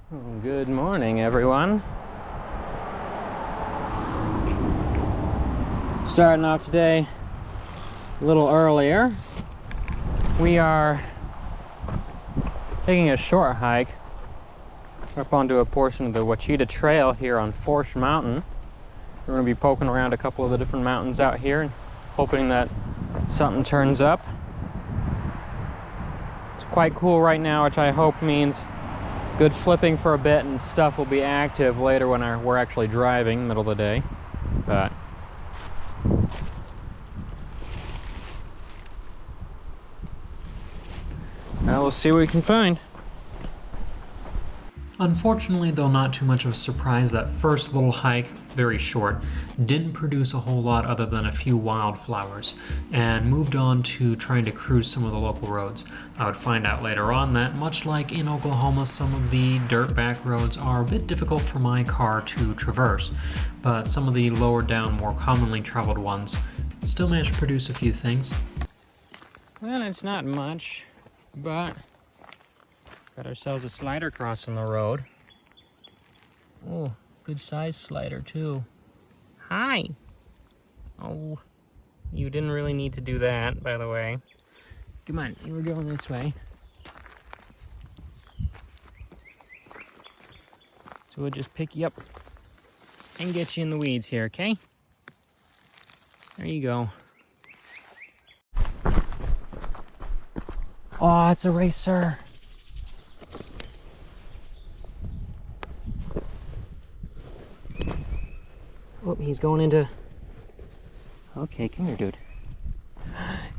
Good morning, everyone. Starting off today a little earlier. We are taking a short hike up onto a portion of the Ouachita Trail here on Ouachita Mountain. We're going to be poking around a couple of the different mountains out here and hoping that something turns up. It's quite cool right now, which I hope means good flipping for a bit and stuff will be active later when we're actually driving, middle of the day. But we'll see what we can find. Unfortunately, though not too much of a surprise, that first little hike, very short, didn't produce a whole lot other than a few wildflowers, and moved on to trying to cruise some of the local roads. I would find out later on that, much like in Oklahoma, some of the dirt back roads are a bit difficult for my car to traverse, but some of the lower down, more commonly traveled ones still managed to produce a few things. Well, it's not much, but got ourselves a slider crossing the road. Oh, good sized slider too. Hi! Oh, you didn't really need to do that, by the way. Come on, we're going this way. So we'll just pick you up and get you in the weeds here, okay? There you go. Oh, it's a racer. Oh, he's going into... Okay, come here, dude.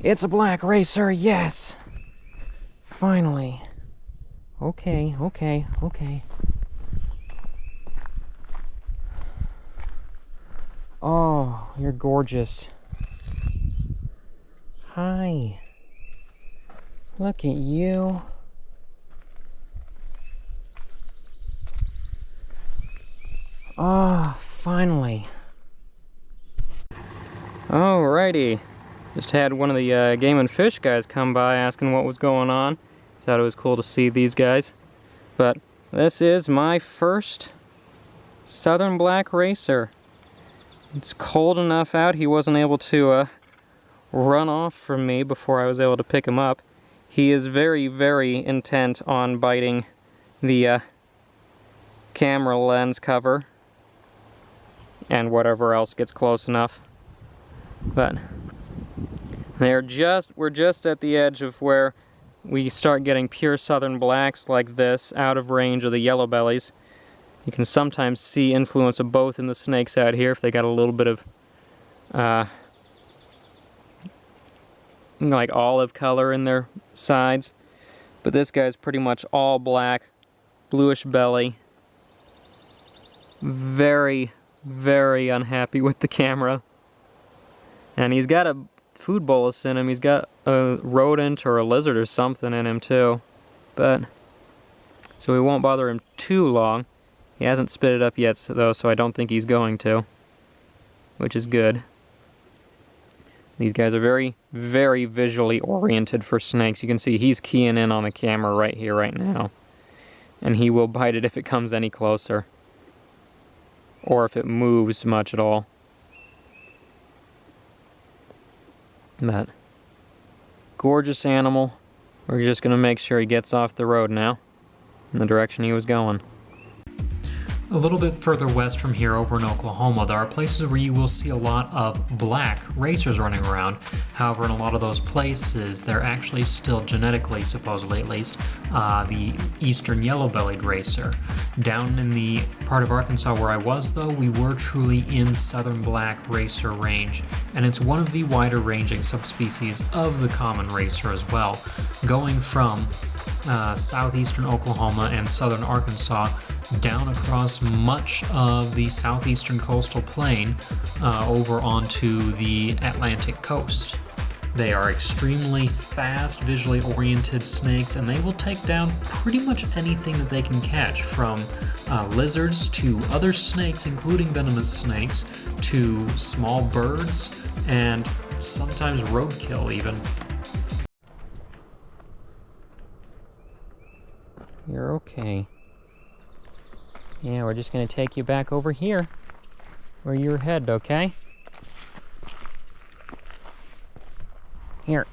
It's a black racer, yes! Finally. Okay. Oh, you're gorgeous. Hi. Look at you. Oh, finally. Alrighty. Just had one of the Game and Fish guys come by asking what was going on. Thought it was cool to see these guys. But this is my first Southern Black Racer. It's cold enough out, he wasn't able to run off from me before I was able to pick him up. He is very, very intent on biting the camera lens cover and whatever else gets close enough. But we're just at the edge of where we start getting pure Southern Blacks like this, out of range of the yellow bellies. You can sometimes see influence of both in the snakes out here if they got a little bit of like olive color in their sides. But this guy's pretty much all black, bluish belly. Very, very unhappy with the camera. And he's got a food bolus in him. He's got a rodent or a lizard or something in him too. But so we won't bother him too long. He hasn't spit it up yet though, so I don't think he's going to, which is good. These guys are very, very visually oriented for snakes. You can see he's keying in on the camera right here, right now. And he will bite it if it comes any closer. Or if it moves much at all. But gorgeous animal. We're just going to make sure he gets off the road now in the direction he was going. A little bit further west from here, over in Oklahoma, there are places where you will see a lot of black racers running around. However, in a lot of those places, they're actually still genetically, supposedly at least, the eastern yellow-bellied racer. Down in the part of Arkansas where I was, though, we were truly in southern black racer range, and it's one of the wider ranging subspecies of the common racer as well, going from southeastern Oklahoma and southern Arkansas down across much of the southeastern coastal plain over onto the Atlantic coast. They are extremely fast, visually oriented snakes, and they will take down pretty much anything that they can catch, from lizards to other snakes, including venomous snakes, to small birds, and sometimes roadkill even. You're okay. Yeah, we're just gonna take you back over here where you're headed, okay? Here.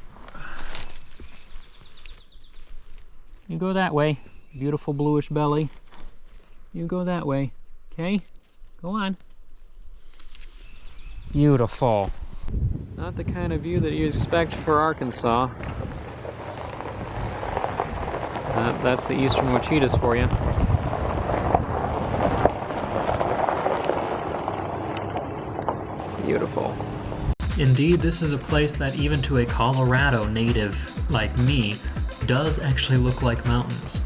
You go that way. Beautiful bluish belly. You go that way, okay? Go on. Beautiful. Not the kind of view that you expect for Arkansas. That's the eastern Ouachitas for you. Beautiful. Indeed, this is a place that even to a Colorado native like me does actually look like mountains.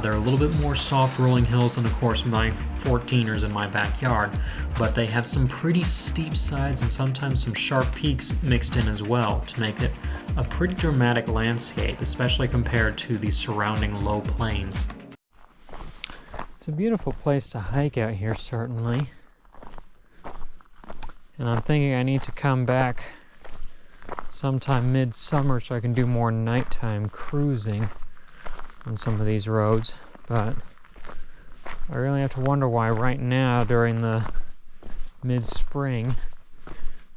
They're a little bit more soft rolling hills than, of course, my 14ers in my backyard, but they have some pretty steep sides and sometimes some sharp peaks mixed in as well to make it a pretty dramatic landscape, especially compared to the surrounding low plains. It's a beautiful place to hike out here, certainly. And I'm thinking I need to come back sometime mid-summer so I can do more nighttime cruising on some of these roads. But I really have to wonder why right now, during the mid-spring,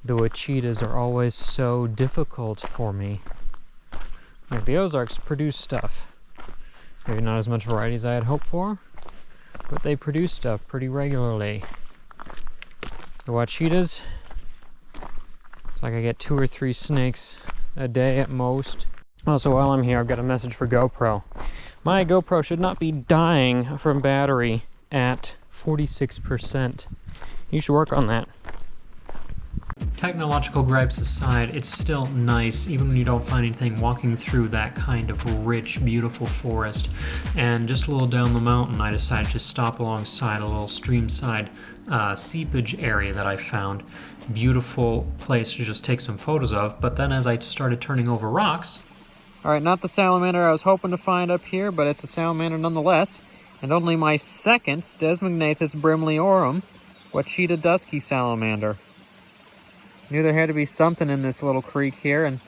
the Ouachitas are always so difficult for me. Like, the Ozarks produce stuff. Maybe not as much variety as I had hoped for, but they produce stuff pretty regularly. The Ouachitas, it's like I get 2 or 3 snakes a day at most. Also, while I'm here, I've got a message for GoPro. My GoPro should not be dying from battery at 46%. You should work on that. Technological gripes aside, it's still nice, even when you don't find anything, walking through that kind of rich, beautiful forest. And just a little down the mountain, I decided to stop alongside a little streamside seepage area that I found. Beautiful place to just take some photos of, but then as I started turning over rocks... Alright, not the salamander I was hoping to find up here, but it's a salamander nonetheless. And only my second Desmognathus brimleorum, Ouachita dusky salamander. Knew there had to be something in this little creek here, and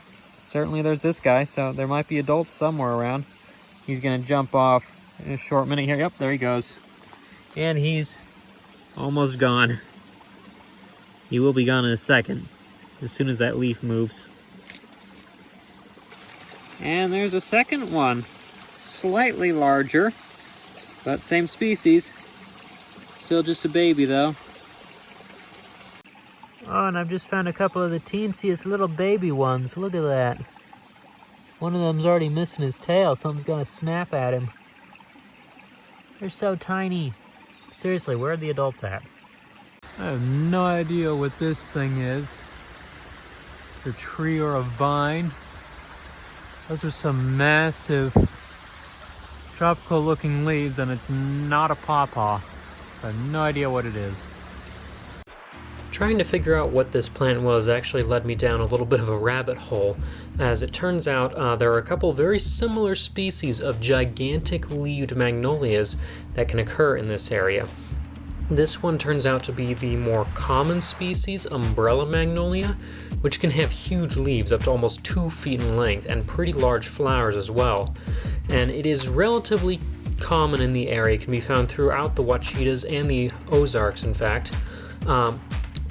certainly there's this guy, so there might be adults somewhere around. He's going to jump off in a short minute here. Yep, there he goes. And he's almost gone. He will be gone in a second, as soon as that leaf moves. And there's a second one. Slightly larger, but same species. Still just a baby, though. Oh, and I've just found a couple of the teensiest little baby ones. Look at that. One of them's already missing his tail. Something's gonna snap at him. They're so tiny. Seriously, where are the adults at? I have no idea what this thing is. It's a tree or a vine. Those are some massive tropical looking leaves, and it's not a pawpaw. I have no idea what it is. Trying to figure out what this plant was actually led me down a little bit of a rabbit hole. As it turns out, there are a couple very similar species of gigantic leaved magnolias that can occur in this area. This one turns out to be the more common species, umbrella magnolia, which can have huge leaves up to almost 2 feet in length and pretty large flowers as well. And it is relatively common in the area. It can be found throughout the Ouachitas and the Ozarks, in fact.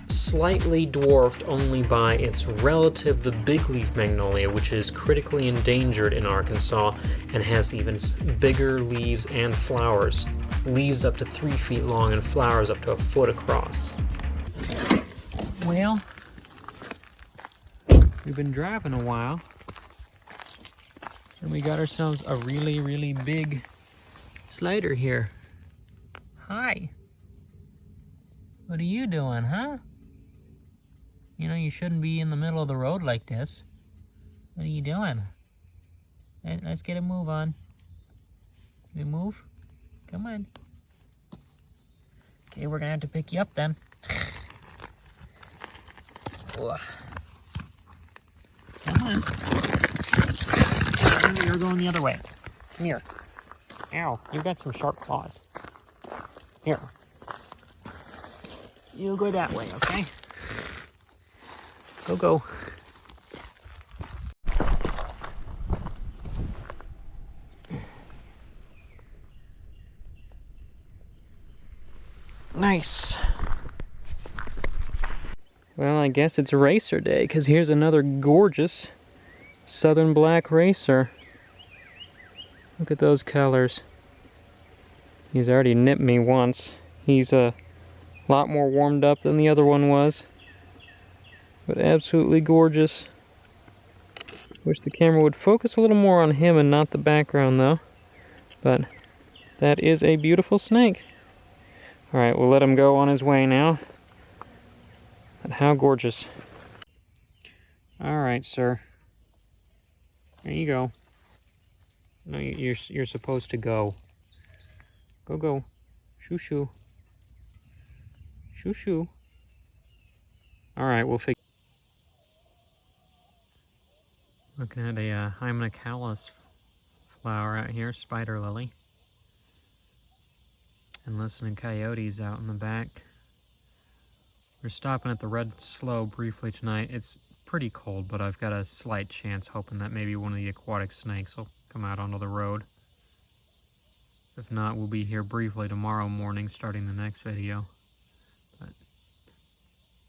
Slightly dwarfed only by its relative, the bigleaf magnolia, which is critically endangered in Arkansas and has even bigger leaves and flowers. Leaves up to 3 feet long and flowers up to 1 foot across. Well, we've been driving a while, and we got ourselves a really, really big slider here. Hi. What are you doing, huh? You know, you shouldn't be in the middle of the road like this. What are you doing? Let's get a move on. Can we move? Come on. Okay, we're gonna have to pick you up then. Come on. You're going the other way. Come here. Ow, you've got some sharp claws. Here. You go that way, okay? Go. Nice. Well, I guess it's racer day, because here's another gorgeous southern black racer. Look at those colors. He's already nipped me once. He's a lot more warmed up than the other one was. But absolutely gorgeous. Wish the camera would focus a little more on him and not the background though. But that is a beautiful snake. Alright, we'll let him go on his way now. But how gorgeous. Alright, sir. There you go. No, you're supposed to go. Go. Shoo. Shoo. Alright, we'll figure. Looking at a Hymenocallis flower out here, spider lily. And listening to coyotes out in the back. We're stopping at the Red Slough briefly tonight. It's pretty cold, but I've got a slight chance hoping that maybe one of the aquatic snakes will come out onto the road. If not, we'll be here briefly tomorrow morning starting the next video. But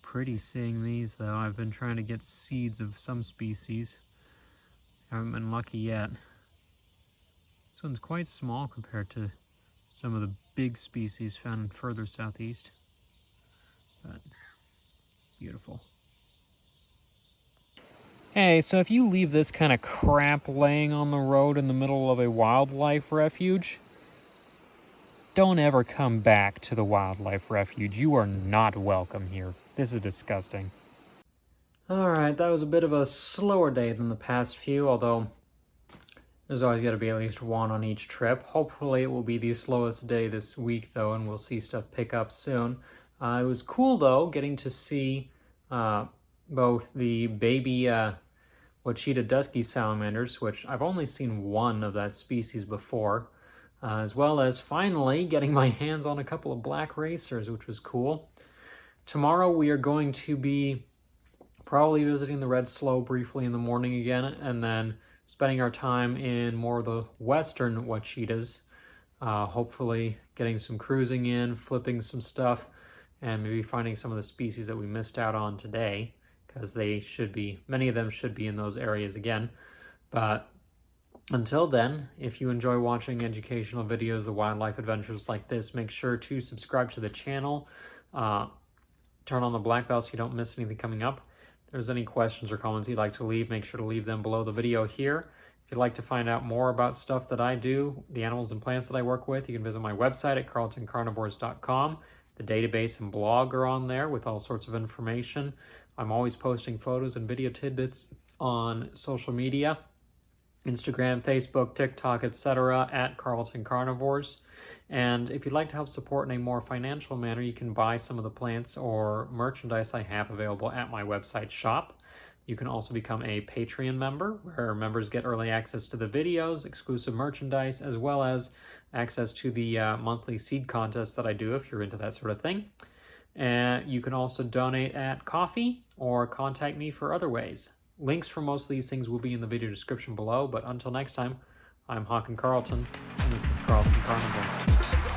pretty seeing these though. I've been trying to get seeds of some species. Haven't been lucky yet. This one's quite small compared to some of the big species found further southeast. But beautiful. Hey, so if you leave this kind of crap laying on the road in the middle of a wildlife refuge, don't ever come back to the wildlife refuge. You are not welcome here. This is disgusting. Alright, that was a bit of a slower day than the past few, although there's always got to be at least one on each trip. Hopefully it will be the slowest day this week, though, and we'll see stuff pick up soon. It was cool, though, getting to see both the baby Ouachita dusky salamanders, which I've only seen one of that species before, as well as finally getting my hands on a couple of black racers, which was cool. Tomorrow we are going to be probably visiting the Red Slough briefly in the morning again, and then spending our time in more of the western Ouachitas, hopefully getting some cruising in, flipping some stuff, and maybe finding some of the species that we missed out on today, because they should be, many of them should be in those areas again. But until then, if you enjoy watching educational videos, the wildlife adventures like this, make sure to subscribe to the channel, turn on the black bell so you don't miss anything coming up. If there's any questions or comments you'd like to leave, make sure to leave them below the video here. If you'd like to find out more about stuff that I do, the animals and plants that I work with, you can visit my website at carltoncarnivores.com. The database and blog are on there with all sorts of information. I'm always posting photos and video tidbits on social media, Instagram, Facebook, TikTok, etc. at Carlton Carnivores. And if you'd like to help support in a more financial manner, you can buy some of the plants or merchandise I have available at my website shop. You can also become a Patreon member, where members get early access to the videos, exclusive merchandise, as well as access to the monthly seed contest that I do if you're into that sort of thing. And you can also donate at Ko-fi or contact me for other ways. Links for most of these things will be in the video description below, but until next time, I'm Hawk and Carlton, and this is Carlton Carnivores.